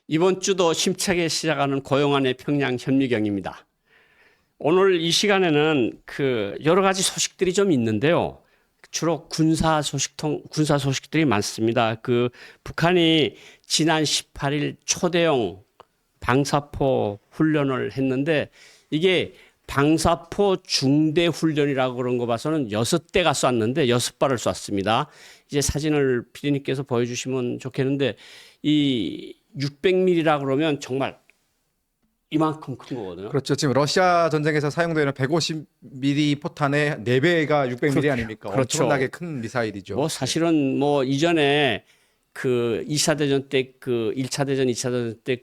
이번 주도 심차게 시작하는 고용안의 평양 현미경입니다. 오늘 이 시간에는 여러 가지 소식들이 좀 있는데요. 주로 군사 소식들이 많습니다. 북한이 지난 18일 초대형 방사포 훈련을 했는데 이게 방사포 중대 훈련이라고 그런 거 봐서는 6대가 쐈는데 6발을 쐈습니다. 이제 사진을 피디님께서 보여주시면 좋겠는데 이 600mm라 그러면 정말 이만큼 큰 거거든요. 그렇죠. 지금 러시아 전쟁에서 사용되는 150mm 포탄의 4배가 600mm 아닙니까? 그렇죠. 엄청나게 큰 미사일이죠. 뭐 사실은 뭐 이전에 2차 대전 때 1차 대전, 2차 대전 때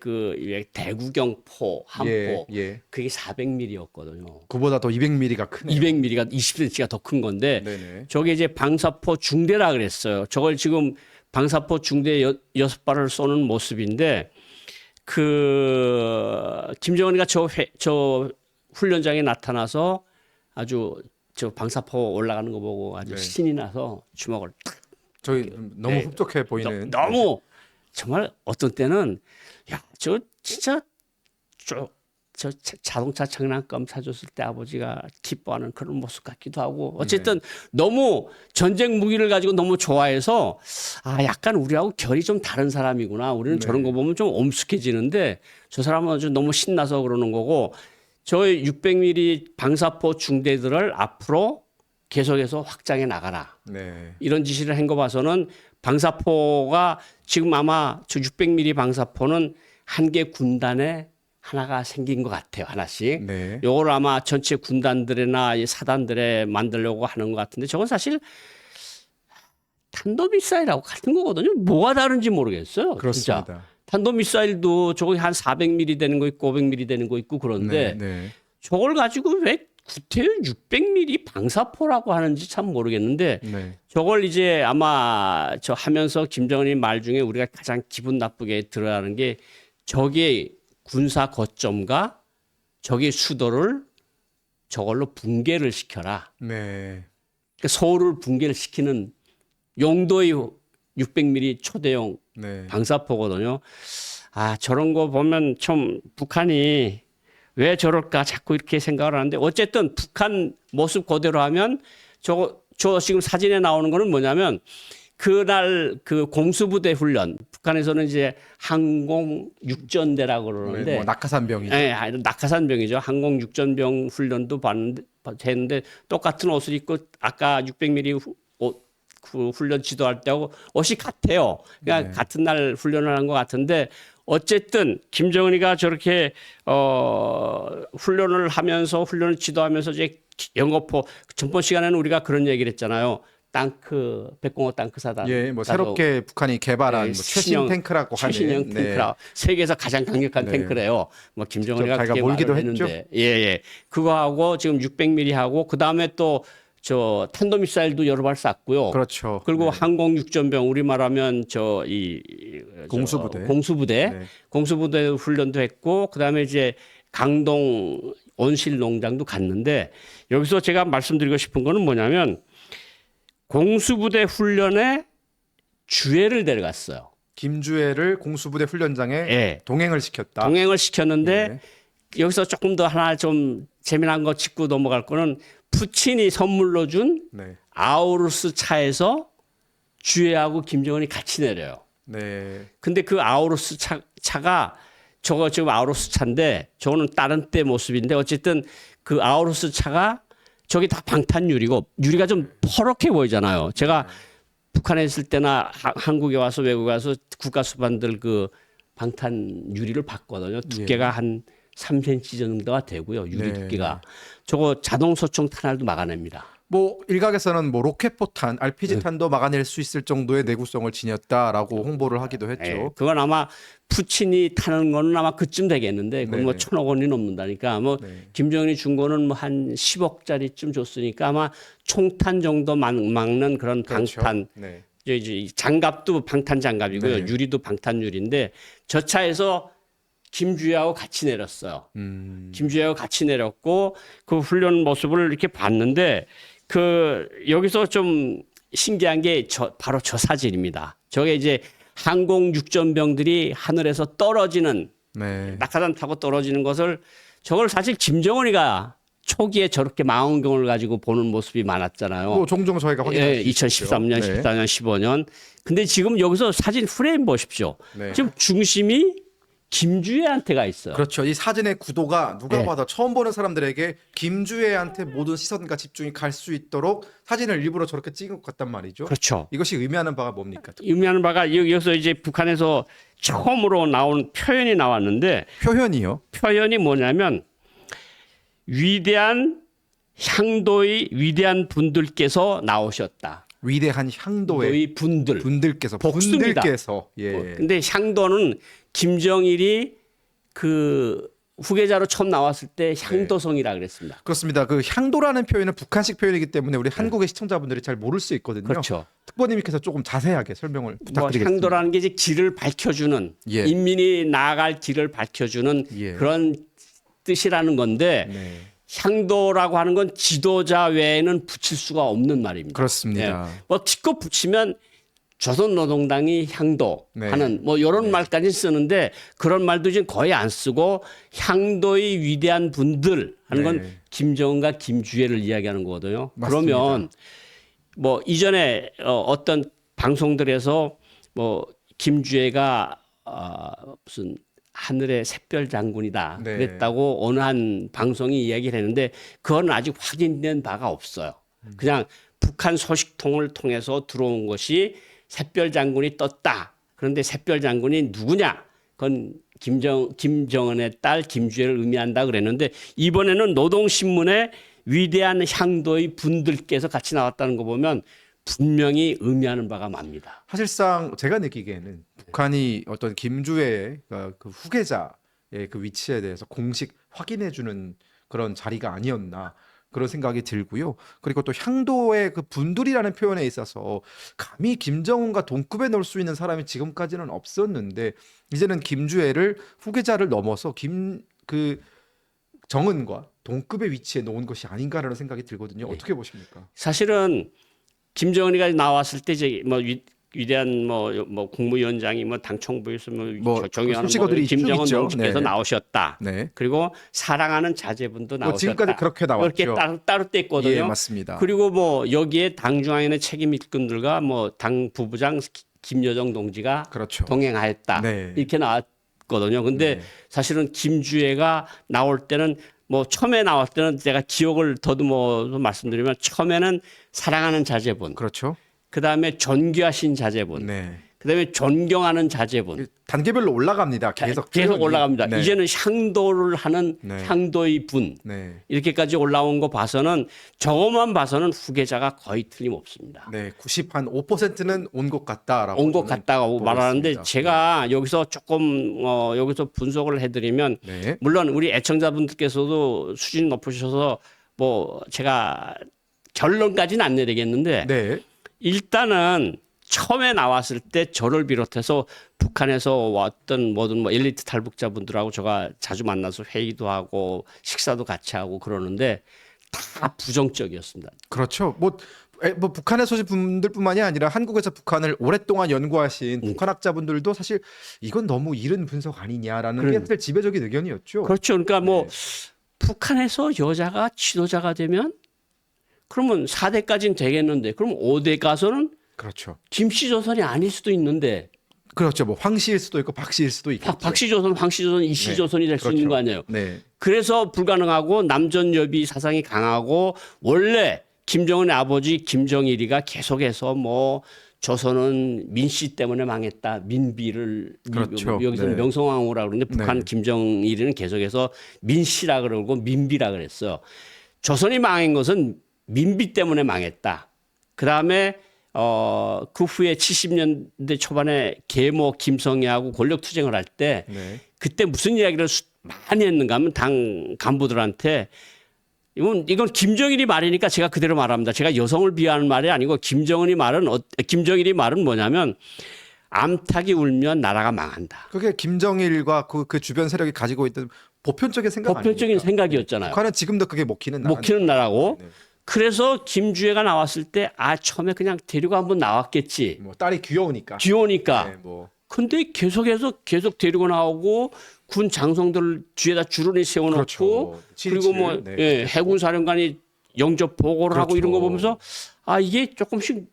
대구경포, 함포 그게 400mm였거든요. 그보다 더 200mm가 크네요. 200mm가 20cm가 더 큰 건데 네네. 저게 이제 방사포 중대라 그랬어요. 저걸 지금 방사포 중대 6발을 쏘는 모습인데 김정은이가 저 훈련장에 나타나서 아주 저 방사포 올라가는 거 보고 아주 신이 나서 주먹을 탁. 저희 너무 흡족해 보이는. 너무 정말 어떤 때는 저 진짜 저 자동차 장난감 사줬을 때 아버지가 기뻐하는 그런 모습 같기도 하고 어쨌든 너무 전쟁 무기를 가지고 너무 좋아해서 약간 우리하고 결이 좀 다른 사람이구나. 우리는 저런 거 보면 좀 엄숙해지는데 저 사람은 아주 너무 신나서 그러는 거고 저희 600mm 방사포 중대들을 앞으로 계속해서 확장해 나가라. 이런 지시를 한 거 봐서는 방사포가 지금 아마 저 600mm 방사포는 한 개 군단에 하나가 생긴 것 같아요. 하나씩. 요걸 아마 전체 군단들이나 사단들에 만들려고 하는 것 같은데 저건 사실 탄도미사일하고 같은 거거든요. 뭐가 다른지 모르겠어요. 그렇습니다. 진짜. 탄도미사일도 저거 한 400mm 되는 거 있고 500mm 되는 거 있고 그런데 저걸 가지고 왜 구태여 600mm 방사포라고 하는지 참 모르겠는데 저걸 이제 아마 저 하면서 김정은이 말 중에 우리가 가장 기분 나쁘게 들어하는 게 적의 군사 거점과 적의 수도를 저걸로 붕괴를 시켜라. 그러니까 서울을 붕괴를 시키는 용도의 600mm 초대형 방사포거든요. 저런 거 보면 참 북한이 왜 저럴까 자꾸 이렇게 생각을 하는데 어쨌든 북한 모습 그대로 하면 저 지금 사진에 나오는 거는 뭐냐면 그날 공수부대 훈련 북한에서는 이제 항공 육전대라고 그러는데 뭐 낙하산병이죠. 네, 낙하산병이죠. 항공 육전병 훈련도 했는데 똑같은 옷을 입고 아까 600mm 훈련 지도할 때하고 옷이 같아요. 그러니까 같은 날 훈련을 한 것 같은데 어쨌든 김정은이가 저렇게 훈련을 하면서 훈련을 지도하면서 이제 영어포 전번 시간에는 우리가 그런 얘기를 했잖아요. 백공호 탱크 사단. 뭐 새롭게 북한이 개발한 최신 탱크라고 하는 최신형 탱크라 세계에서 가장 강력한 탱크래요. 뭐 김정은이가 그렇게 말을 했는데, 그거하고 지금 600mm 하고 그 다음에 또 저 탄도미사일도 여러 발 쐈고요. 그렇죠. 그리고 항공 육전병 우리 말하면 공수부대 훈련도 했고 그다음에 이제 강동 온실 농장도 갔는데 여기서 제가 말씀드리고 싶은 거는 뭐냐면 공수부대 훈련에 주혜를 데려갔어요. 김주혜를 공수부대 훈련장에 동행을 시켰다. 동행을 시켰는데 여기서 조금 더 하나 좀 재미난 거 짚고 넘어갈 거는 푸틴이 선물로 준 아우루스 차에서 주혜하고 김정은이 같이 내려요. 근데 그 아우루스 차가 저거 지금 아우루스 차인데 저거는 다른 때 모습인데 어쨌든 그 아우루스 차가 저기 다 방탄유리고 유리가 좀 퍼렇게 보이잖아요. 제가 북한에 있을 때나 한국에 와서 외국에 와서 국가수반들 방탄 유리를 봤거든요. 두께가 한 3cm 정도가 되고요. 유리 두께가. 저거 자동 소총 탄알도 막아냅니다. 뭐 일각에서는 뭐 로켓포탄, RPG탄도 막아낼 수 있을 정도의 내구성을 지녔다라고 홍보를 하기도 했죠. 그건 아마 푸틴이 타는 거는 아마 그쯤 되겠는데 그건 뭐 1,000억 원이 넘는다니까. 뭐 김정은이 준 거는 뭐 한 10억짜리쯤 줬으니까 아마 총탄 정도 막는 그런 방탄. 이제 장갑도 방탄 장갑이고요. 유리도 방탄 유리인데 저 차에서 김주혜하고 같이 내렸어요. 김주혜하고 같이 내렸고 그 훈련 모습을 이렇게 봤는데 여기서 좀 신기한 게 바로 저 사진입니다. 저게 이제 항공 육전병들이 하늘에서 떨어지는 네. 낙하산 타고 떨어지는 것을 저걸 사실 김정은이가 초기에 저렇게 망원경을 가지고 보는 모습이 많았잖아요. 뭐 종종 저희가 확인할 수 2013년, 있죠. 네. 14년, 15년. 근데 지금 여기서 사진 프레임 보십시오. 네. 지금 중심이 김주애한테 가 있어요. 그렇죠. 이 사진의 구도가 누가 네. 봐도 처음 보는 사람들에게 김주애한테 모든 시선과 집중이 갈 수 있도록 사진을 일부러 저렇게 찍은 것 같단 말이죠. 그렇죠. 이것이 의미하는 바가 뭡니까? 의미하는 바가 여기서 이제 북한에서 처음으로 나온 표현이 나왔는데 표현이요. 표현이 뭐냐면 위대한 향도의 위대한 분들께서 나오셨다. 위대한 향도의 너희 분들. 분들께서 복수입니다. 분들께서 예. 근데 향도는 김정일이 그 후계자로 처음 나왔을 때 향도성이라 그랬습니다. 그렇습니다. 그 향도라는 표현은 북한식 표현이기 때문에 우리 한국의 시청자분들이 잘 모를 수 있거든요. 그렇죠. 특보님께서 조금 자세하게 설명을 뭐 부탁드리겠습니다. 향도라는 게 이제 길을 밝혀주는 예. 인민이 나아갈 길을 밝혀주는 예. 그런 뜻이라는 건데 네. 향도라고 하는 건 지도자 외에는 붙일 수가 없는 말입니다. 그렇습니다. 뭐 직접 붙이면 조선노동당이 향도하는 네. 뭐 이런 말까지 쓰는데 그런 말도 지금 거의 안 쓰고 향도의 위대한 분들 하는 건 네. 김정은과 김주애를 이야기하는 거거든요. 맞습니다. 그러면 뭐 이전에 어떤 방송들에서 뭐 김주애가 무슨 하늘의 샛별 장군이다 네. 그랬다고 어느 한 방송이 이야기를 했는데 그건 아직 확인된 바가 없어요. 그냥 북한 소식통을 통해서 들어온 것이 샛별 장군이 떴다. 그런데 샛별 장군이 누구냐? 그건 김정은의 딸 김주애를 의미한다 그랬는데 이번에는 노동신문에 위대한 향도의 분들께서 같이 나왔다는 거 보면 분명히 의미하는 바가 맙니다. 사실상 제가 느끼기에는 북한이 어떤 김주애의 그 후계자의 그 위치에 대해서 공식 확인해주는 그런 자리가 아니었나 그런 생각이 들고요. 그리고 또 향도의 그 분들이라는 표현에 있어서 감히 김정은과 동급에 놓을 수 있는 사람이 지금까지는 없었는데 이제는 김주애를 후계자를 넘어서 정은과 동급의 위치에 놓은 것이 아닌가라는 생각이 들거든요. 어떻게 보십니까? 사실은 김정은이가 나왔을 때 이제 뭐 위대한 뭐 국무위원장이 뭐 당 총부에서 뭐 존경하는 수식어들이 쭉 김정은 있죠. 동지께서 네. 나오셨다. 네. 그리고 사랑하는 자제분도 뭐 나오셨다. 지금까지 그렇게 나왔죠. 그렇게 따로 뗐거든요. 예, 맞습니다. 그리고 뭐 여기에 당중앙위원회 책임 일꾼들과 뭐 당 부부장 김여정 동지가 그렇죠. 동행하였다. 네. 이렇게 나왔거든요. 근데 사실은 김주애가 나올 때는 뭐 처음에 나왔을 때는 제가 기억을 더듬어서 말씀드리면 처음에는 사랑하는 자제분, 그렇죠. 그다음에 존귀하신 자제분, 네. 그다음에 존경하는 자제분. 단계별로 올라갑니다. 계속 올라갑니다. 네. 이제는 향도를 하는 네. 향도의 분 네. 이렇게까지 올라온 거 봐서는 저것만 봐서는 후계자가 거의 틀림없습니다. 네, 95%는 온 것 같다라고 온 것 저는 같다고 보고 말하는데 있습니다. 제가 여기서 조금 여기서 분석을 해드리면 네. 물론 우리 애청자분들께서도 수준 높으셔서 뭐 제가 결론까지는 안 내리겠는데 네. 일단은 처음에 나왔을 때 저를 비롯해서 북한에서 왔던 모든 뭐 엘리트 탈북자분들하고 제가 자주 만나서 회의도 하고 식사도 같이 하고 그러는데 다 부정적이었습니다. 그렇죠. 뭐 북한에 소신 분들뿐만이 아니라 한국에서 북한을 오랫동안 연구하신 북한학자분들도 사실 이건 너무 이른 분석 아니냐라는 게 사실 지배적인 의견이었죠. 그렇죠. 그러니까 뭐 북한에서 여자가 지도자가 되면 그러면 4대까지는 되겠는데 그럼 5대 가서는 그렇죠. 김씨조선이 아닐 수도 있는데 그렇죠. 뭐 황씨일 수도 있고 박씨일 수도 있겠죠. 박씨조선, 황씨조선, 이씨조선이 될 수 그렇죠. 있는 거 아니에요. 네. 그래서 불가능하고 남전여비 사상이 강하고 원래 김정은의 아버지 김정일이가 계속해서 뭐 조선은 민씨 때문에 망했다. 민비를 그렇죠. 여기서는 네. 명성황후라고 그러는데 북한 네. 김정일이는 계속해서 민씨라 그러고 민비라 그랬어요. 조선이 망한 것은 민비 때문에 망했다. 그다음에 그 후에 70년대 초반에 계모 김성애하고 권력 투쟁을 할 때 네. 그때 무슨 이야기를 많이 했는가 하면 당 간부들한테 이건 김정일이 말이니까 제가 그대로 말합니다. 제가 여성을 비하하는 말이 아니고 김정일이 말은 뭐냐면 암탉이 울면 나라가 망한다. 그게 김정일과 그 주변 세력이 가지고 있던 보편적인 생각 보편적인 아닙니까? 생각이었잖아요. 북한은 지금도 그게 먹히는 나라. 먹히는 나라고 네. 그래서 김주애가 나왔을 때 처음에 그냥 데리고 한번 나왔겠지. 뭐 딸이 귀여우니까. 귀여우니까. 네, 뭐. 근데 계속 데리고 나오고 군 장성들을 뒤에다 주르니 세워놓고 그렇죠. 그리고 뭐 네. 예, 해군 사령관이 영접 보고를 하고 그렇죠. 이런 거 보면서 이게 조금씩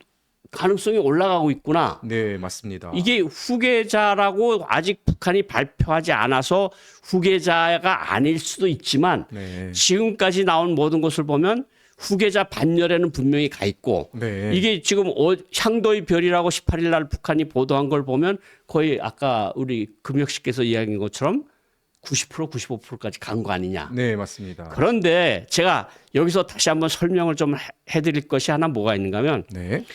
가능성이 올라가고 있구나. 네, 맞습니다. 이게 후계자라고 아직 북한이 발표하지 않아서 후계자가 아닐 수도 있지만 네. 지금까지 나온 모든 것을 보면 후계자 반열에는 분명히 가 있고 네. 이게 지금 향도의 별이라고 18일 날 북한이 보도한 걸 보면 거의 아까 우리 금혁 씨께서 이야기한 것처럼 90% 95%까지 간 거 아니냐. 네, 맞습니다. 그런데 제가 여기서 다시 한번 설명을 좀 해드릴 것이 하나 뭐가 있는가 하면 네.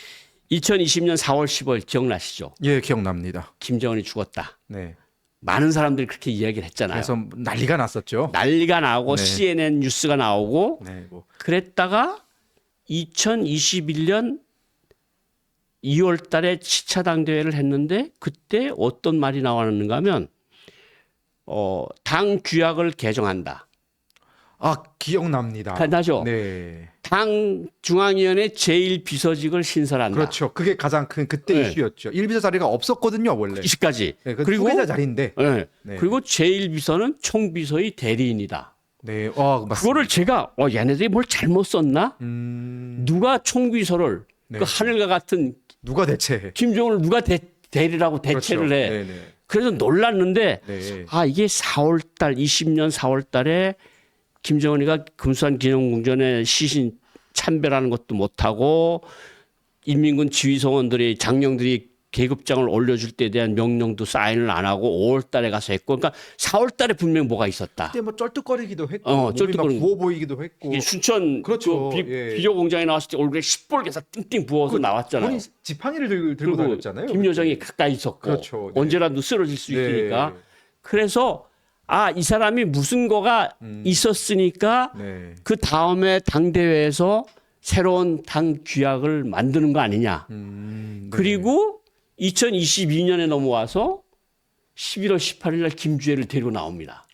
2020년 4월 15일 기억나시죠? 예, 기억납니다. 김정은이 죽었다. 네. 많은 사람들이 그렇게 이야기를 했잖아요. 그래서 난리가 났었죠. 난리가 나고 네. CNN 뉴스가 나오고 네, 뭐. 그랬다가 2021년 2월 달에 시차당 대회를 했는데 그때 어떤 말이 나왔는가 하면 당 규약을 개정한다. 기억납니다. 나죠? 네. 당 중앙위원회 제1비서직을 신설한다. 그렇죠. 그게 가장 큰 그때 네. 이슈였죠. 1비서 자리가 없었거든요, 원래. 이시까지. 네, 그 그리고 후계자 자리인데. 네. 네. 그리고 제1비서는 총비서의 대리인이다. 네. 맞습니다. 그거를 제가 얘네들이 뭘 잘못 썼나? 누가 총비서를 네. 그 하늘과 같은 누가 대체해? 김정은을 누가 대리라고 대체를 그렇죠. 해. 네, 네. 그래서 놀랐는데 네. 이게 4월 달 20년 4월 달에 김정은이가 금수산 기념궁전에 시신 참배라는 것도 못하고 인민군 지휘소원들이 장령들이 계급장을 올려줄 때에 대한 명령도 사인을 안 하고 5월 달에 가서 했고 그러니까 4월 달에 분명 뭐가 있었다. 그때 뭐 쩔뚝거리기도 했고 몸이 막 부어 보이기도 했고. 이게 순천 그렇죠. 그 예. 비료공장에 나왔을 때 얼굴에 시뻘개서 띵띵 부어서 나왔잖아요. 본인 지팡이를 들고 그리고 다녔잖아요. 김여정이 가까이 있었고 그렇죠. 네. 언제라도 쓰러질 수 네. 있으니까 그래서 이 사람이 무슨 거가 있었으니까 네. 그 다음에 당대회에서 새로운 당 규약을 만드는 거 아니냐. 네. 그리고 2022년에 넘어와서 11월 18일 날 김주애를 데리고 나옵니다.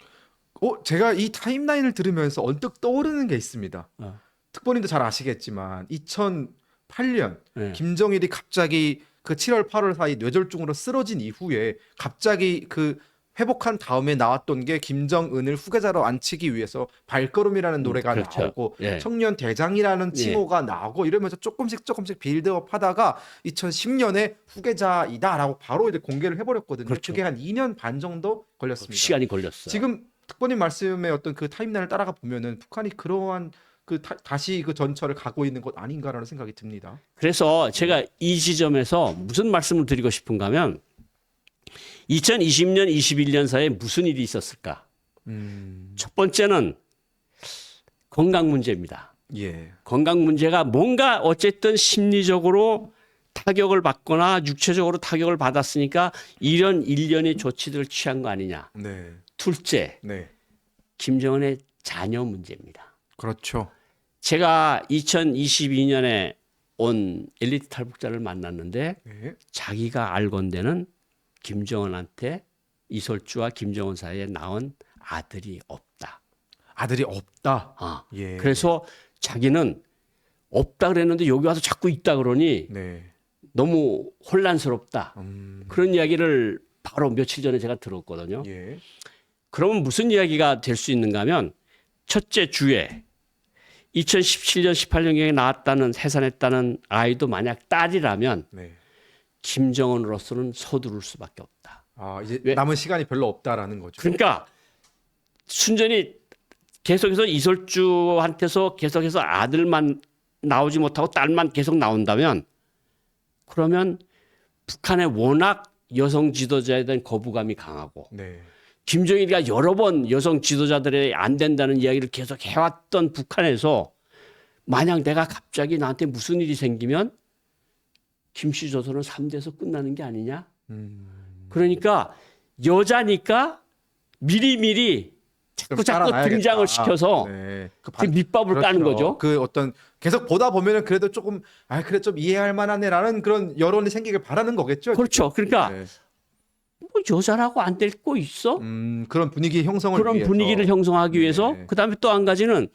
제가 이 타임라인을 들으면서 언뜻 떠오르는 게 있습니다. 특보님도 잘 아시겠지만 2008년 네. 김정일이 갑자기 그 7월 8월 사이 뇌졸중으로 쓰러진 이후에 갑자기 그 회복한 다음에 나왔던 게 김정은을 후계자로 앉히기 위해서 발걸음이라는 노래가 그렇죠. 나오고 예. 청년 대장이라는 칭호가 나오고 이러면서 조금씩 빌드업 하다가 2010년에 후계자이다라고 바로 이제 공개를 해버렸거든요. 그렇죠. 그게 한 2년 반 정도 걸렸습니다. 시간이 걸렸어요. 지금 특보님 말씀의 어떤 그 타임라인을 따라가 보면은 북한이 그러한 다시 그 전철을 가고 있는 것 아닌가라는 생각이 듭니다. 그래서 제가 이 지점에서 무슨 말씀을 드리고 싶은가 하면 2020년, 21년 사이에 무슨 일이 있었을까? 첫 번째는 건강 문제입니다. 예. 건강 문제가 뭔가 어쨌든 심리적으로 타격을 받거나 육체적으로 타격을 받았으니까 이런 일련의 조치들을 취한 거 아니냐. 네. 둘째, 네. 김정은의 자녀 문제입니다. 그렇죠. 제가 2022년에 온 엘리트 탈북자를 만났는데 네. 자기가 알건대는 김정은한테 이설주와 김정은 사이에 낳은 아들이 없다. 아들이 없다. 예. 그래서 자기는 없다 그랬는데 여기 와서 자꾸 있다 그러니 네. 너무 혼란스럽다. 그런 이야기를 바로 며칠 전에 제가 들었거든요. 예. 그러면 무슨 이야기가 될 수 있는가 하면 첫째 주에 2017년 18년경에 낳았다는 해산했다는 아이도 만약 딸이라면 네. 김정은으로서는 서두를 수밖에 없다. 이제 왜? 남은 시간이 별로 없다라는 거죠. 그러니까 순전히 계속해서 이설주한테서 계속해서 아들만 나오지 못하고 딸만 계속 나온다면 그러면 북한의 워낙 여성 지도자에 대한 거부감이 강하고 네. 김정일이가 여러 번 여성 지도자들의 안 된다는 이야기를 계속 해왔던 북한에서 만약 내가 갑자기 나한테 무슨 일이 생기면 김씨조선은 3대에서 끝나는 게 아니냐? 그러니까 여자니까 미리미리 자꾸 등장을 시켜서 네. 그 밑밥을 그렇죠. 까는 거죠. 그 어떤 계속 보다 보면은 그래도 조금 그래 좀 이해할 만하네라는 그런 여론이 생기길 바라는 거겠죠. 그렇죠. 그러니까 네. 뭐 여자라고 안 될 거 있어? 그런 분위기 형성을 그런 위해서. 분위기를 형성하기 위해서 네. 그다음에 또 한 가지는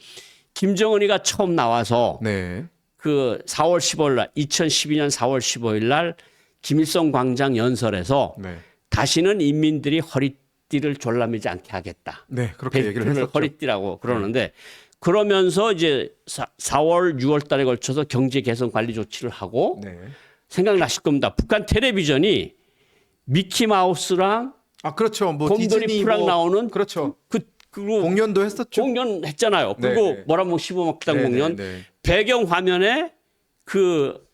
김정은이가 처음 나와서 네. 그 4월 15일 날 2012년 4월 15일 날 김일성 광장 연설에서 네. 다시는 인민들이 허리띠를 졸라매지 않게 하겠다. 네, 그렇게 얘기를 했었죠. 허리띠라고 그러는데 그러면서 이제 4월 6월 달에 걸쳐서 경제 개선 관리 조치를 하고 네. 생각나실 겁니다. 북한 텔레비전이 미키마우스랑 아, 그렇죠. 뭐 곰돌이 디즈니 프랑 나오는 그렇죠. 그리고 공연도 했었죠. 공연했잖아요. 네, 그리고 네. 모란봉 시범학당 네, 공연 네, 네. 배경 화면에 그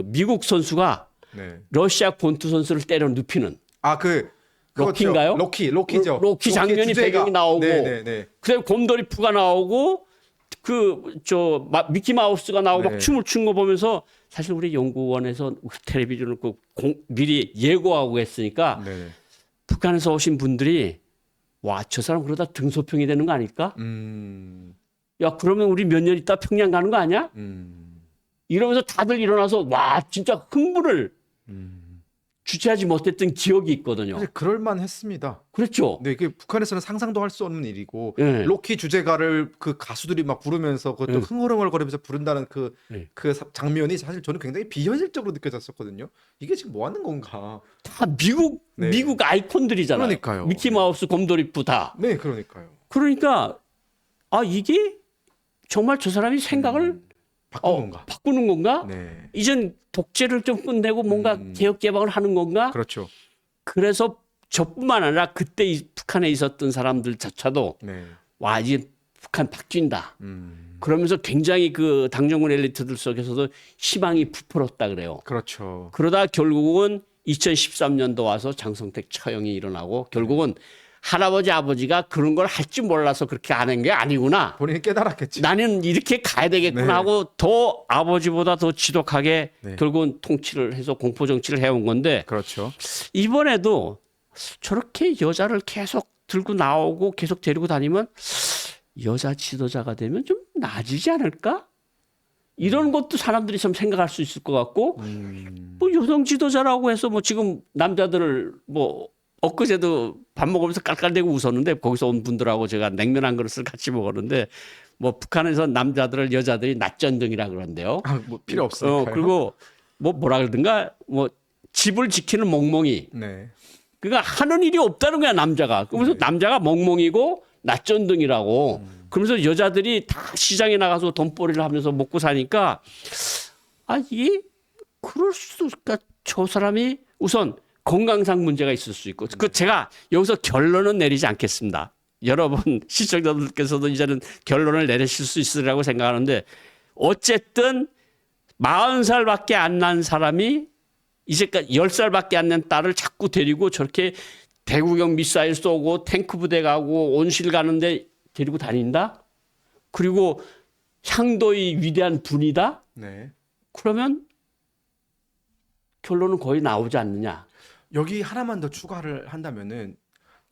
미국 선수가 네. 러시아 본투 선수를 때려 눕히는 아, 그거죠. 로키인가요? 로키죠. 로키 장면이 주제가. 배경이 나오고 네, 네, 네. 그다음에 곰돌이푸가 나오고 미키마우스가 나오고 네. 막 춤을 춘 거 보면서 사실 우리 연구원에서 텔레비전을 미리 예고하고 했으니까 네, 네. 북한에서 오신 분들이 와, 저 사람 그러다 등소평이 되는 거 아닐까? 야, 그러면 우리 몇 년 있다 평양 가는 거 아니야? 이러면서 다들 일어나서 와, 진짜 흥분을 주체하지 못했던 기억이 있거든요. 사실 그럴만 했습니다. 그렇죠. 네, 이게 북한에서는 상상도 할 수 없는 일이고 네. 로키 주제가를 그 가수들이 막 부르면서 그것도 네. 흥얼흥얼거리면서 부른다는 네. 장면이 사실 저는 굉장히 비현실적으로 느껴졌었거든요. 이게 지금 뭐 하는 건가? 다 미국 아이콘들이잖아요. 그러니까요. 미키마우스, 곰돌이푸 다. 네, 그러니까요. 그러니까 이게 정말 저 사람이 생각을 바꾼 건가? 바꾸는 건가? 네, 이젠 독재를 좀 끝내고 뭔가 개혁 개방을 하는 건가? 그렇죠. 그래서 저뿐만 아니라 그때 북한에 있었던 사람들 자체도 네, 와, 이제 북한 바뀐다. 그러면서 굉장히 그 당정군 엘리트들 속에서도 희망이 부풀었다 그래요. 그렇죠. 그러다 결국은 2013년도 와서 장성택 처형이 일어나고 결국은 할아버지 아버지가 그런 걸 할 줄 몰라서 그렇게 안 한 게 아니구나. 본인이 깨달았겠지. 나는 이렇게 가야 되겠구나 네. 하고 더 아버지보다 더 지독하게 네. 결국은 통치를 해서 공포 정치를 해온 건데 그렇죠. 이번에도 저렇게 여자를 계속 들고 나오고 계속 데리고 다니면 여자 지도자가 되면 좀 나아지지 않을까? 이런 것도 사람들이 좀 생각할 수 있을 것 같고 뭐 여성 지도자라고 해서 뭐 지금 남자들을 뭐 엊그제도 밥 먹으면서 깔깔대고 웃었는데 거기서 온 분들하고 제가 냉면 한 그릇을 같이 먹었는데 뭐 북한에서 남자들을 여자들이 낮전등이라 그러는데요. 뭐 필요 없으니까요. 그리고 뭐라 그러든가 뭐 집을 지키는 멍멍이. 네. 그러니까 하는 일이 없다는 거야 남자가. 그러면서 남자가 멍멍이고 낮전등이라고. 그러면서 여자들이 다 시장에 나가서 돈벌이를 하면서 먹고 사니까 이게 그럴 수 그러니까 저 사람이 우선 건강상 문제가 있을 수 있고 그 제가 여기서 결론은 내리지 않겠습니다. 여러분 시청자들께서도 이제는 결론을 내리실 수 있으리라고 생각하는데 어쨌든 40살밖에 안 난 사람이 이제까지 10살밖에 안 난 딸을 자꾸 데리고 저렇게 대구경 미사일 쏘고 탱크 부대 가고 온실 가는데 데리고 다닌다? 그리고 향도의 위대한 분이다? 네. 그러면 결론은 거의 나오지 않느냐. 여기 하나만 더 추가를 한다면은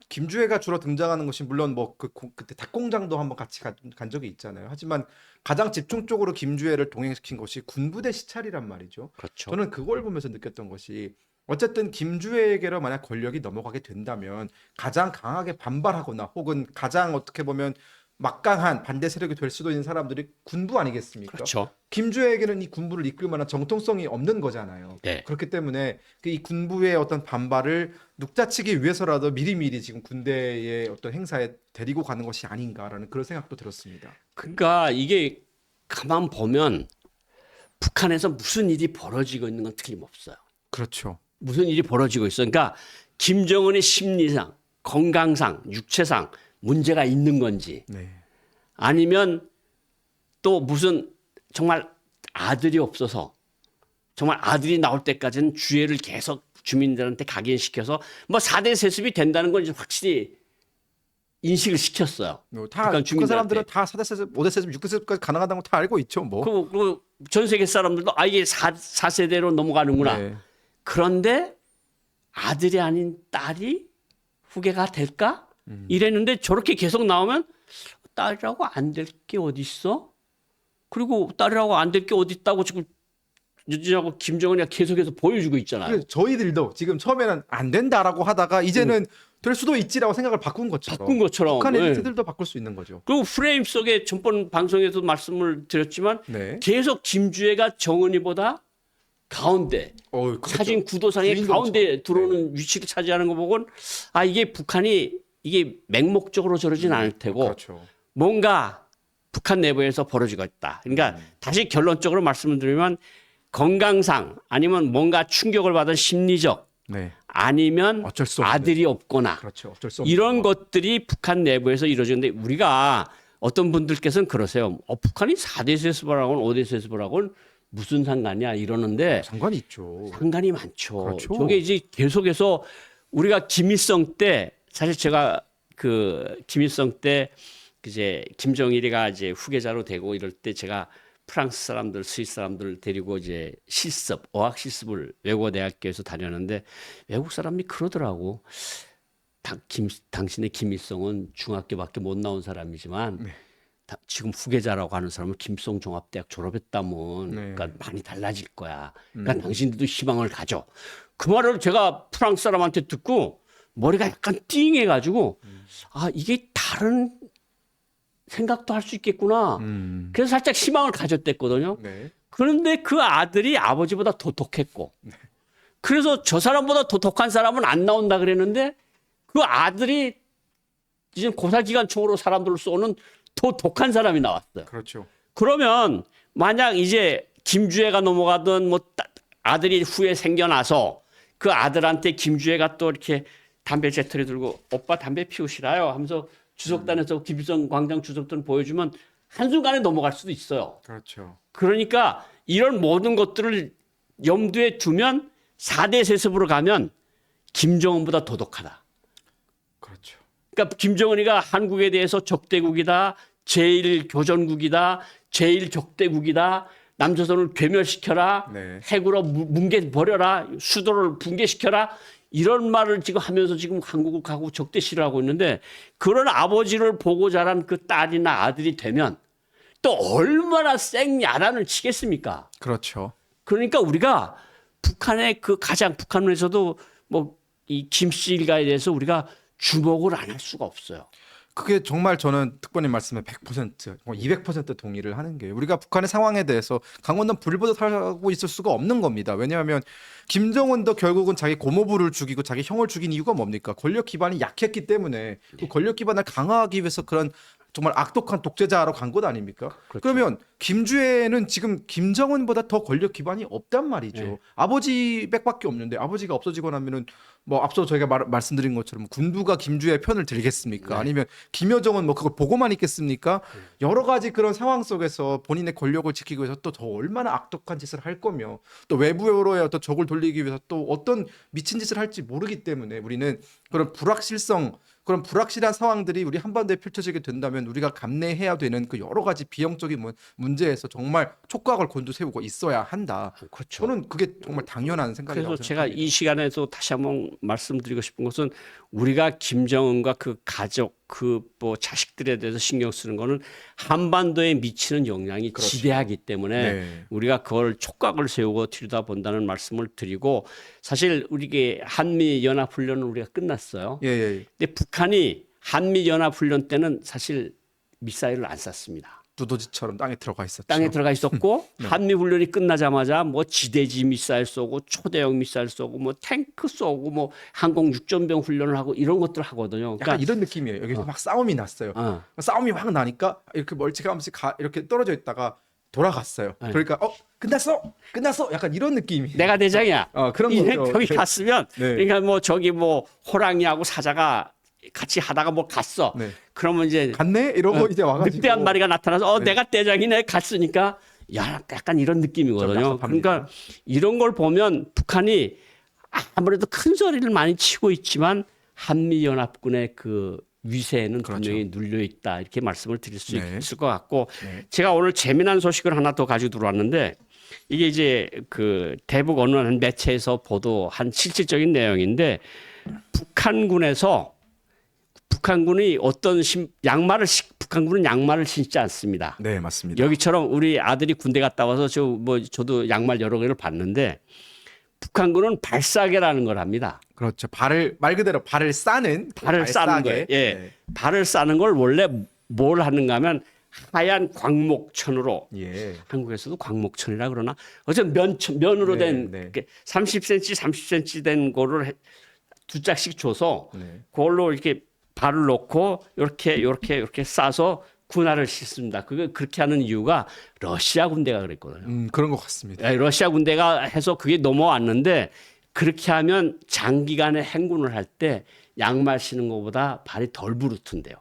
김주애가 주로 등장하는 것이 물론 뭐 그때 닭공장도 한번 같이 간 적이 있잖아요. 하지만 가장 집중적으로 김주애를 동행시킨 것이 군부대 시찰이란 말이죠. 그렇죠. 저는 그걸 보면서 느꼈던 것이 어쨌든 김주애에게로 만약 권력이 넘어가게 된다면 가장 강하게 반발하거나 혹은 가장 어떻게 보면 막강한 반대 세력이 될 수도 있는 사람들이 군부 아니겠습니까? 그렇죠. 김주애에게는 이 군부를 이끌 만한 정통성이 없는 거잖아요. 네. 그렇기 때문에 이 군부의 어떤 반발을 눅자치기 위해서라도 미리미리 지금 군대의 어떤 행사에 데리고 가는 것이 아닌가라는 그런 생각도 들었습니다. 그러니까 이게 가만 보면 북한에서 무슨 일이 벌어지고 있는 건 틀림없어요. 그렇죠. 무슨 일이 벌어지고 있어. 그러니까 김정은의 심리상, 건강상, 육체상 문제가 있는 건지 네. 아니면 또 무슨 정말 아들이 없어서 정말 아들이 나올 때까지는 주애를 계속 주민들한테 각인시켜서 뭐 4대 세습이 된다는 걸 이제 확실히 인식을 시켰어요. 다 북한 북한 사람들은 주민들한테. 다 4대 세습, 5대 세습, 6대 세습까지 가능하다는 거 다 알고 있죠. 뭐. 그리고 전 세계 사람들도 이게 4세대로 넘어가는구나. 네. 그런데 아들이 아닌 딸이 후계가 될까? 이랬는데 저렇게 계속 나오면 딸이라고 안 될 게 어디 있어? 그리고 딸이라고 안 될 게 어디 있다고 지금 유진하고 김정은이 계속해서 보여주고 있잖아요. 그래서 저희들도 지금 처음에는 안 된다라고 하다가 이제는 될 수도 있지라고 생각을 바꾼 것처럼 북한 네. 엘리트들도 바꿀 수 있는 거죠. 그리고 프레임 속에 전번 방송에서 말씀을 드렸지만 네. 계속 김주애가 정은이보다 가운데 그렇죠. 사진 구도상에 주인공처럼. 가운데 들어오는 위치를 차지하는 거 보곤 아 이게 북한이 이게 맹목적으로 저러진 않을 테고 그렇죠. 뭔가 북한 내부에서 벌어지고 있다. 그러니까 다시 결론적으로 말씀을 드리면 건강상 아니면 뭔가 충격을 받은 심리적 네. 아니면 어쩔 수 없는. 아들이 없거나 그렇죠. 어쩔 수 없는 이런 상황. 것들이 북한 내부에서 이루어지는데 우리가 어떤 분들께서는 그러세요. 북한이 4대 세습을하고는 5대 세습을하고는 무슨 상관이야 이러는데 상관이 있죠. 상관이 많죠. 그렇죠. 저게 이제 계속해서 우리가 김일성 때 사실 제가 그 김일성 때 이제 김정일이가 이제 후계자로 되고 이럴 때 제가 프랑스 사람들, 스위스 사람들 데리고 이제 실습, 어학 실습을 외국어대학교에서 다녔는데 외국 사람이 그러더라고. 당신의 김일성은 중학교밖에 못 나온 사람이지만 지금 후계자라고 하는 사람은 김일성 종합대학 졸업했다면 그러니까 많이 달라질 거야. 그러니까 당신들도 희망을 가져. 그 말을 제가 프랑스 사람한테 듣고 머리가 약간 띵해가지고 아 이게 다른 생각도 할 수 있겠구나. 그래서 살짝 희망을 가졌댔거든요. 네. 그런데 그 아들이 아버지보다 더 독했고 그래서 저 사람보다 더 독한 사람은 안 나온다 그랬는데 그 아들이 이제 고사기관총으로 사람들을 쏘는 더 독한 사람이 나왔어요. 그렇죠. 그러면 만약 이제 김주애가 넘어가든 뭐 아들이 후에 생겨나서 그 아들한테 김주애가 또 이렇게 담배 재터리 들고 오빠 담배 피우시라요 하면서 주석단에서 김일성 광장 주석단 보여주면 한순간에 넘어갈 수도 있어요. 그렇죠. 그러니까 이런 모든 것들을 염두에 두면 4대 세습으로 가면 김정은보다 더 독하다. 그렇죠. 그러니까 김정은이가 한국에 대해서 적대국이다, 제1교전국이다, 제1적대국이다, 남조선을 괴멸시켜라, 네. 핵으로 뭉개버려라, 수도를 붕괴시켜라 이런 말을 지금 하면서 지금 한국을 가고 적대시를 하고 있는데 그런 아버지를 보고 자란 그 딸이나 아들이 되면 또 얼마나 쌩 야단을 치겠습니까? 그렇죠. 그러니까 우리가 북한의 그 가장 북한에서도 뭐 이 김씨 일가에 대해서 우리가 주목을 안 할 수가 없어요. 그게 정말 저는 특보님 말씀에 100%, 200% 동의를 하는 게 우리가 북한의 상황에 대해서 강원도 불보듯 살고 있을 수가 없는 겁니다. 왜냐하면 김정은도 결국은 자기 고모부를 죽이고 자기 형을 죽인 이유가 뭡니까? 권력 기반이 약했기 때문에 그 권력 기반을 강화하기 위해서 그런 정말 악독한 독재자로 간 것 아닙니까? 그렇죠. 그러면 김주애는 지금 김정은보다 더 권력 기반이 없단 말이죠. 네. 아버지 백밖에 없는데 아버지가 없어지고 나면은 뭐 앞서 저희가 말씀드린 것처럼 군부가 김주애의 편을 들겠습니까? 네. 아니면 김여정은 뭐 그걸 보고만 있겠습니까? 여러 가지 그런 상황 속에서 본인의 권력을 지키기 위해서 또 더 얼마나 악독한 짓을 할 거며 또 외부로의 어떤 적을 돌리기 위해서 또 어떤 미친 짓을 할지 모르기 때문에 우리는 그런 불확실성 그런 불확실한 상황들이 우리 한반도에 펼쳐지게 된다면 우리가 감내해야 되는 그 여러 가지 비용적인 문제에서 정말 촉각을 곤두세우고 있어야 한다. 그렇죠. 저는 그게 정말 당연한 생각이라고 그래서 제가 생각합니다. 이 시간에서 다시 한번 말씀드리고 싶은 것은 우리가 김정은과 그 가족 그 뭐 자식들에 대해서 신경 쓰는 거는 한반도에 미치는 영향이 그렇죠. 지대하기 때문에 네. 우리가 그걸 촉각을 세우고 들여다본다는 말씀을 드리고 사실 우리게 한미 연합 훈련은 우리가 끝났어요. 예, 예. 근데 북한이 한미 연합 훈련 때는 사실 미사일을 안 쐈습니다. 두더지처럼 땅에 들어가 있었죠. 땅에 들어가 있었고 네. 한미 훈련이 끝나자마자 뭐 지대지 미사일 쏘고 초대형 미사일 쏘고 뭐 탱크 쏘고 뭐 항공 육전병 훈련을 하고 이런 것들 하거든요. 약간 그러니까 이런 느낌이에요. 여기서 막 싸움이 났어요. 싸움이 확 나니까 이렇게 멀찌감치 이렇게 떨어져 있다가 돌아갔어요. 네. 그러니까 끝났어. 약간 이런 느낌이. 내가 대장이야. 그런 거죠. 거기 갔으면 네. 그러니까 뭐 저기 뭐 호랑이하고 사자가 같이 하다가 뭐 갔어. 네. 그러면 이제 갔네 이러고 이제 와가지고 늑대 한 마리가 나타나서 네. 내가 대장이네 갔으니까 야 약간 이런 느낌이거든요. 좀 약섭합니다. 그러니까 이런 걸 보면 북한이 아무래도 큰 소리를 많이 치고 있지만 한미연합군의 그 위세에는 그렇죠. 분명히 눌려 있다 이렇게 말씀을 드릴 수 네. 있을 것 같고 네. 제가 오늘 재미난 소식을 하나 더 가지고 들어왔는데 이게 이제 그 대북 어느 한 매체에서 보도한 실질적인 내용인데 북한군이 어떤 양말을 북한군은 양말을 신지 않습니다. 네, 맞습니다. 여기처럼 우리 아들이 군대 갔다 와서 저도 양말 여러 개를 봤는데 북한군은 발사계라는 걸 합니다. 그렇죠. 말 그대로 발을 싸는 발을 싸는 거예요. 예. 네. 발을 싸는 걸 원래 뭘 하는가 하면 하얀 광목천으로 예. 한국에서도 광목천이라 그러나 어쨌든 면으로 된 네. 30cm, 30cm 된 거를 두 짝씩 줘서 네. 그걸로 이렇게 발을 놓고 이렇게 싸서 군화를 싣습니다. 그렇게 하는 이유가 러시아 군대가 그랬거든요. 그런 것 같습니다. 예, 러시아 군대가 해서 그게 넘어왔는데 그렇게 하면 장기간에 행군을 할 때 양말 신는 것보다 발이 덜 부르튼대요.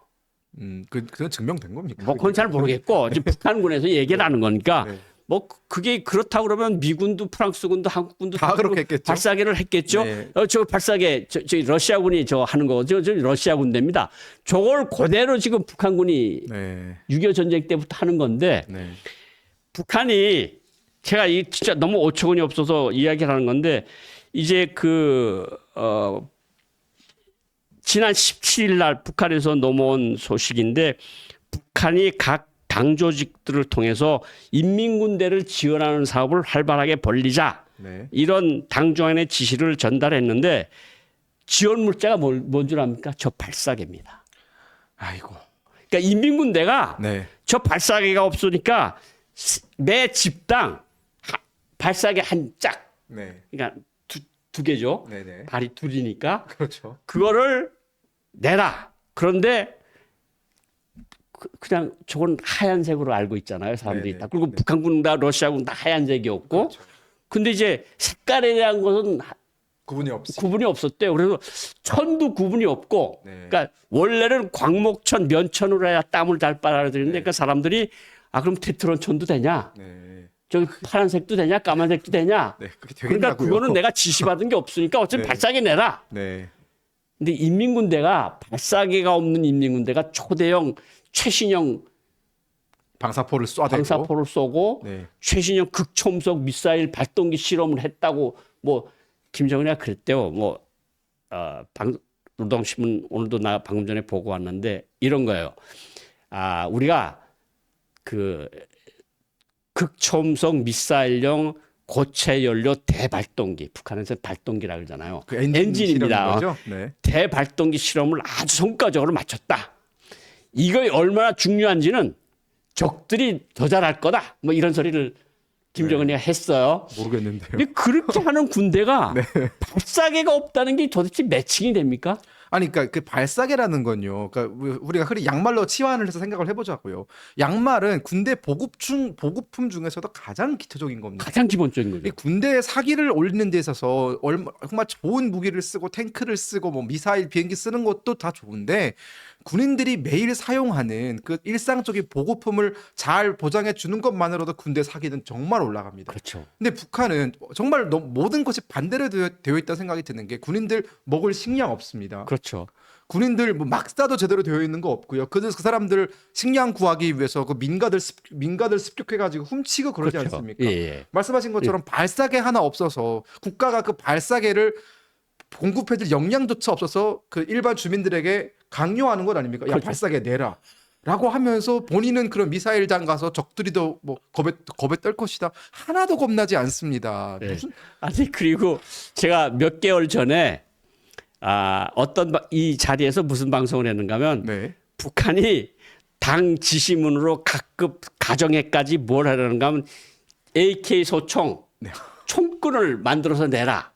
그건 증명된 겁니까? 뭐 그건 잘 모르겠고 이제 북한군에서 얘기를 하는 거니까 네. 뭐 그게 그렇다 그러면 미군도 프랑스군도 한국군도 다 그렇게 했겠죠. 발사계를 했겠죠. 네. 저 발사계 저 러시아군이 저 하는 거죠. 저 러시아 군대입니다. 저걸 그대로 지금 북한군이 네. 6.25 전쟁 때부터 하는 건데 네. 북한이 제가 이 진짜 너무 어처구니 없어서 이야기를 하는 건데 이제 지난 17일 날 북한에서 넘어온 소식인데 북한이 각 당 조직들을 통해서 인민군대를 지원하는 사업을 활발하게 벌리자 네. 이런 당중앙의 지시를 전달했는데 지원 물자가 뭔 줄 압니까? 저 발사계입니다. 아이고. 그러니까 인민군대가 네. 저 발사계가 없으니까 매 집당 발사계 한 짝, 네. 그러니까 두 개죠. 네네. 발이 둘이니까 그렇죠. 그거를 내라. 그런데 그냥 저건 하얀색으로 알고 있잖아요. 사람들이 네네. 다. 그리고 네. 북한군과 러시아군 다 하얀색이었고 그렇죠. 근데 이제 색깔에 대한 것은 구분이 없었대요. 그래서 천도 구분이 없고 네. 그러니까 원래는 광목천, 면천으로 해야 땀을 잘 빨아들이는데 네. 그러니까 사람들이 그럼 테트론천도 되냐? 네. 저기 파란색도 되냐? 까만색도 되냐? 네. 그게 그러니까 되겠냐고요. 그거는 내가 지시받은 게 없으니까 어차피 네. 발사계 내라. 네. 근데 인민군대가 발사계가 없는 인민군대가 초대형 최신형 방사포를 쏴대고. 방사포를 쏘고 네. 최신형 극초음속 미사일 발동기 실험을 했다고 뭐 김정은이가 그랬대요. 노동신문 오늘도 나 방금 전에 보고 왔는데 이런 거예요. 우리가 그 극초음속 미사일용 고체 연료 대발동기 북한에서 발동기라 그러잖아요. 그 엔진입니다. 거죠? 네. 대발동기 실험을 아주 성과적으로 마쳤다. 이거 얼마나 중요한지는 적들이 더 잘할 거다. 뭐 이런 소리를 김정은이가 했어요. 모르겠는데요. 근데 그렇게 하는 군대가 네. 발사계가 없다는 게 도대체 매칭이 됩니까? 아니, 그러니까 그 발사계라는 건요. 그러니까 우리가 흔히 양말로 치환을 해서 생각을 해보자고요. 양말은 군대 보급품 중에서도 가장 기초적인 겁니다. 가장 기본적인 거죠. 이 군대에 사기를 올리는 데 있어서 정말 좋은 무기를 쓰고 탱크를 쓰고 뭐 미사일 비행기 쓰는 것도 다 좋은데 군인들이 매일 사용하는 그 일상적인 보급품을 잘 보장해 주는 것만으로도 군대 사기는 정말 올라갑니다. 그렇죠. 근데 북한은 정말 모든 것이 반대로 되어 있다는 생각이 드는 게 군인들 먹을 식량 없습니다. 그렇죠. 군인들 뭐 막사도 제대로 되어 있는 거 없고요. 그 사람들 식량 구하기 위해서 그 민가들 습격해가지고 훔치고 그러지 그렇죠. 않습니까? 예. 말씀하신 것처럼 발사계 하나 없어서 국가가 그 발사계를 공급해줄 역량조차 없어서 그 일반 주민들에게 강요하는 것 아닙니까? 야, 그렇죠. 발사계 내라. 라고 하면서 본인은 그런 미사일장 가서 적들이 더 뭐 겁에 떨 것이다. 하나도 겁나지 않습니다. 네. 무슨 아니 그리고 제가 몇 개월 전에 이 자리에서 무슨 방송을 했는가 하면 네. 북한이 당 지시문으로 각급 가정에까지 뭘 하려는가 하면 AK 소총 네. 총끈을 만들어서 내라.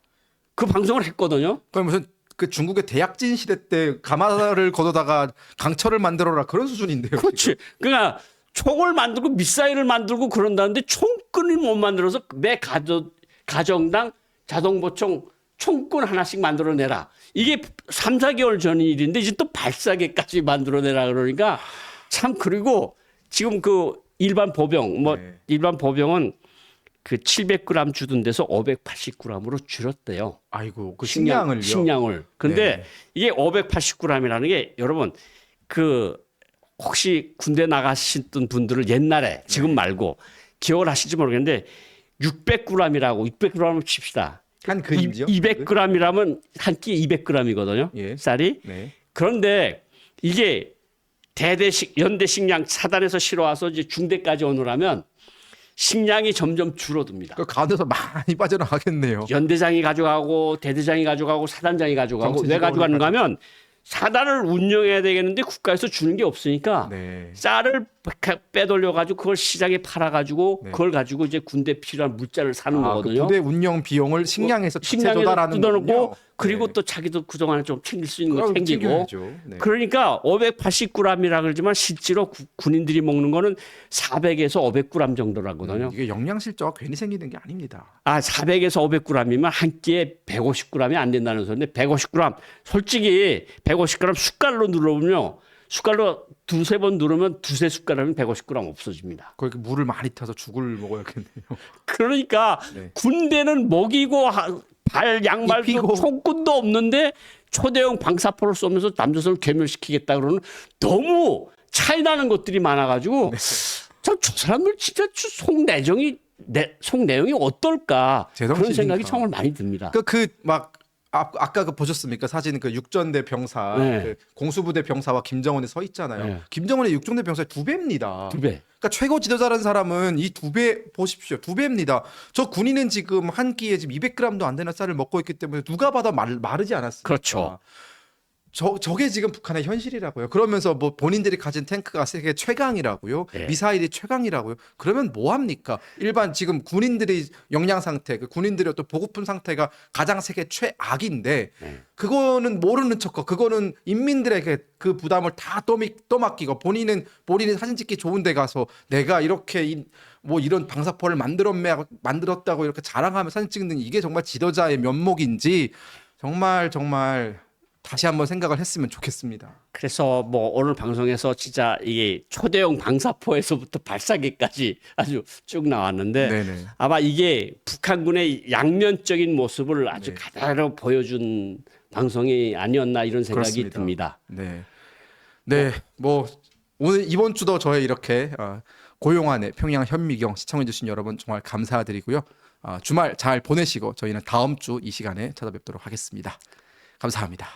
그 방송을 했거든요. 그럼 무슨 그 중국의 대약진 시대 때 가마를 걷어다가 강철을 만들어라 그런 수준인데요. 그렇지. 지금. 그러니까 총을 만들고 미사일을 만들고 그런다는데 총끈을 못 만들어서 매 가정당 자동보총 총끈 하나씩 만들어내라. 이게 3, 4개월 전 일인데 이제 또 발사계까지 만들어내라 그러니까 참 그리고 지금 그 일반 보병 네. 일반 보병은 그 700g 주던 데서 580g으로 줄였대요. 아이고 그 식량을요. 식량을. 근데 네. 이게 580g이라는 게 여러분 그 혹시 군대 나가셨던 분들을 옛날에 지금 말고 기억을 하실지 모르겠는데 600g이라고 600g을 칩시다. 한 근이죠. 200g이라면 한 끼 200g이거든요. 예. 쌀이. 네. 그런데 이게 연대 식량 차단해서 실어와서 이제 중대까지 오느라면 식량이 점점 줄어듭니다. 그 가운데서 많이 빠져나가겠네요. 연대장이 가져가고 대대장이 가져가고 사단장이 가져가고 정치 왜 직원을 가져가는가 하면 사단을 운영해야 되겠는데 국가에서 주는 게 없으니까 네. 쌀을 빼돌려 가지고 그걸 시장에 팔아 가지고 네. 그걸 가지고 이제 군대 필요한 물자를 사는 그 거거든요. 부대 운영 비용을 식량에서 식량에서 조달하는 뜯어놓고 거군요. 그리고 네. 또 자기도 그동안에 좀 챙길 수 있는 거 그걸 챙기고 챙겨야죠. 네. 그러니까 580g이라 그러지만 실제로 군인들이 먹는 거는 400에서 500g 정도라거든요. 이게 영양 실조가 괜히 생기는 게 아닙니다. 400에서 500g이면 한 끼에 150g이 안 된다는 소리인데 150g 솔직히 150g 숟갈로 눌러보면요. 숟갈로 두세 번 누르면 두세 숟가락이면 150g 없어집니다. 그렇게 물을 많이 타서 죽을 먹어야겠네요. 그러니까 네. 군대는 먹이고 발 양발도 입히고. 총군도 없는데 초대형 방사포를 쏘면서 남조선을 괴멸시키겠다 그러는 너무 차이 나는 것들이 많아가지고 참 저 사람들 진짜 속 내용이 어떨까 그런 제정신인가. 생각이 정말 많이 듭니다. 아까 그 보셨습니까? 사진 그 육전대 병사, 네. 그 공수부대 병사와 김정은이 서 있잖아요. 네. 김정은의 육전대 병사의 2배입니다. 2배. 그러니까 최고 지도자라는 사람은 이 2배 보십시오. 2배입니다. 저 군인은 지금 한 끼에 지금 200g도 안 되는 쌀을 먹고 있기 때문에 누가 봐도 마르지 않았습니까? 그렇죠. 저게 지금 북한의 현실이라고요. 그러면서 뭐 본인들이 가진 탱크가 세계 최강이라고요. 네. 미사일이 최강이라고요. 그러면 뭐 합니까? 일반 지금 군인들의 영양 상태, 그 군인들의 또 보급품 상태가 가장 세계 최악인데 네. 그거는 모르는 척하고 그거는 인민들에게 그 부담을 다 떠맡기고 본인이 사진 찍기 좋은 데 가서 내가 이렇게 뭐 이런 방사포를 만들었다고 이렇게 자랑하며 사진 찍는 이게 정말 지도자의 면목인지 정말 다시 한번 생각을 했으면 좋겠습니다. 그래서 뭐 오늘 방송에서 진짜 이게 초대형 방사포에서부터 발사기까지 아주 쭉 나왔는데 네네. 아마 이게 북한군의 양면적인 모습을 아주 네. 가다로 보여준 방송이 아니었나 이런 생각이 그렇습니다. 듭니다. 네. 뭐 오늘 이번 주도 저의 이렇게 고용안의 평양 현미경 시청해주신 여러분 정말 감사드리고요. 주말 잘 보내시고 저희는 다음 주 이 시간에 찾아뵙도록 하겠습니다. 감사합니다.